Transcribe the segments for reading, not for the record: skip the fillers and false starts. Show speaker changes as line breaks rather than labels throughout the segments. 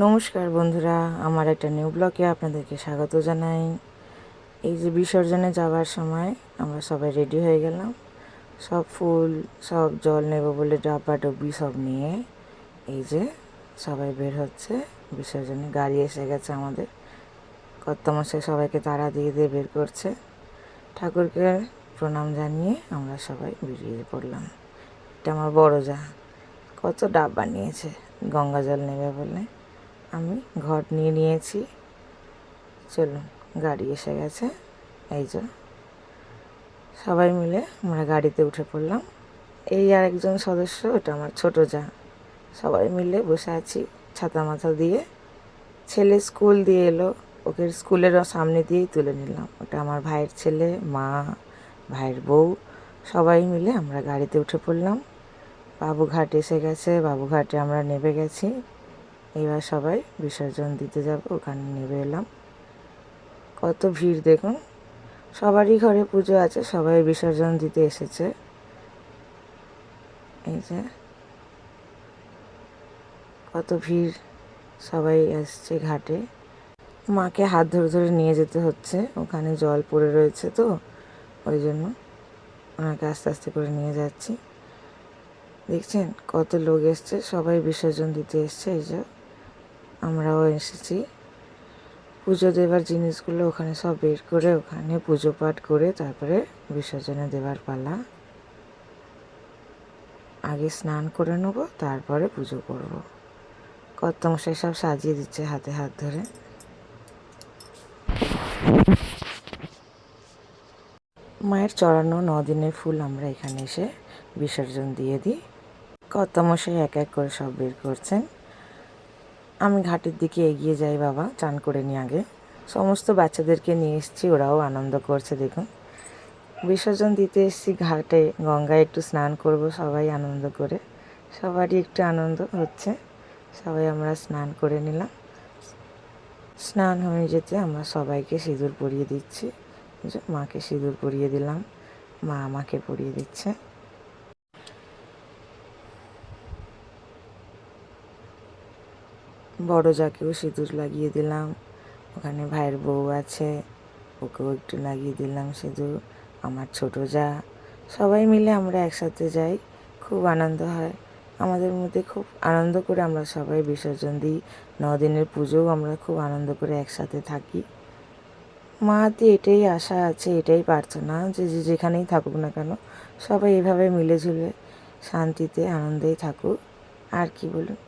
নমস্কার বন্ধুরা, আমার একটা নিউ ব্লগে আপনাদেরকে স্বাগত জানাই। এই যে বিসর্জনে যাওয়ার সময় আমরা সবাই রেডি হয়ে গেলাম, সব ফুল সব জল নেব বলে ডাব্বা ডব্বি সব নিয়ে এই যে সবাই বের হচ্ছে। বিসর্জনে গাড়ি এসে গেছে আমাদের, কর্তামশাই সবাইকে তাড়া দিয়ে দিয়ে বের করছে। ঠাকুরকে প্রণাম জানিয়ে আমরা সবাই বেরিয়ে পড়লাম। এটা আমার বড় যা কত ডাব্বা নিয়েছে গঙ্গা জল নেবে বলে। আমি ঘট নিয়ে নিয়েছি। চলুন, গাড়ি এসে গেছে। এই যে সবাই মিলে আমরা গাড়িতে উঠে পড়লাম। এই আরেকজন সদস্য, ওটা আমার ছোট যা। সবাই মিলে বসে আছি ছাতা মাথা দিয়ে। ছেলে স্কুল দিয়ে এলো, ওকে স্কুলের সামনে দিয়েই তুলে নিলাম। ওটা আমার ভাইয়ের ছেলে, মা, ভাইয়ের বউ, সবাই মিলে আমরা গাড়িতে উঠে পড়লাম। বাবুঘাট এসে গেছে, বাবুঘাটে আমরা নেমে গেছি। এবার সবাই বিসর্জন দিতে যাব, ওখানে নেমে এলাম। কত ভিড় দেখুন, সবারই ঘরে পুজো আছে, সবাই বিসর্জন দিতে এসেছে। এই যে কত ভিড়, সবাই আসছে ঘাটে। মাকে হাত ধরে ধরে নিয়ে যেতে হচ্ছে, ওখানে জল পড়ে রয়েছে তো ওই জন্য ওনাকে আস্তে আস্তে করে নিয়ে যাচ্ছি। দেখছেন কত লোক এসছে, সবাই বিসর্জন দিতে এসছে। এই যে আমরাও এসেছি। পুজো দেবার জিনিসগুলো ওখানে সব বের করে ওখানে পুজো পাঠ করে তারপরে বিসর্জনে দেবার পালা। আগে স্নান করে নেবো, তারপরে পুজো করব। কর্তামশাই সব সাজিয়ে দিচ্ছে হাতে হাত ধরে। মায়ের চড়ানো 9 দিনের ফুল আমরা এখানে এসে বিসর্জন দিয়ে দিই। কর্তামশাই এক এক করে সব বের করছেন। আমি ঘাটের দিকে এগিয়ে যাই, বাবা চান করে নি আগে। সমস্ত বাচ্চাদেরকে নিয়ে এসেছি, ওরাও আনন্দ করছে দেখুন। বিসর্জন দিতে এসেছি ঘাটে, গঙ্গায় একটু স্নান করব সবাই আনন্দ করে। সবারই একটু আনন্দ হচ্ছে, সবাই আমরা স্নান করে নিলাম। স্নান হয়ে যেতে আমরা সবাইকে সিঁদুর পরিয়ে দিচ্ছি। মাকে সিঁদুর পরিয়ে দিলাম, মা আমাকে পরিয়ে দিচ্ছে। বড় যাকেও সিঁদুর লাগিয়ে দিলাম। ওখানে ভাইয়ের বউ আছে, ওকেও একটু লাগিয়ে দিলাম সিঁদুর। আমার ছোট যা, সবাই মিলে আমরা একসাথে যাই, খুব আনন্দ হয় আমাদের মধ্যে। খুব আনন্দ করে আমরা সবাই বিসর্জন দিই। 9 দিনের পুজোও আমরা খুব আনন্দ করে একসাথে থাকি। মাতে এটাই আশা আছে, এটাই প্রার্থনা যে যেখানেই থাকুক না কেন সবাই এভাবে মিলেঝুলে শান্তিতে আনন্দেই থাকুক। আর কি বলুন।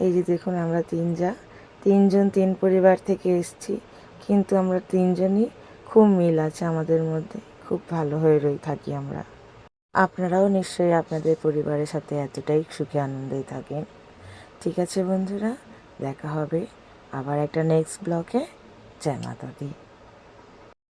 এই যে দেখুন, আমরা তিনজন 3 পরিবার থেকে এসেছি, কিন্তু আমরা তিনজনই খুব মিল আছে আমাদের মধ্যে, খুব ভালো হয়ে থাকি আমরা। আপনারাও নিশ্চয়ই আপনাদের পরিবারের সাথে এতটাই সুখে আনন্দেই থাকেন। ঠিক আছে বন্ধুরা, দেখা হবে আবার একটা নেক্সট ব্লগে। জয় মাতা দি।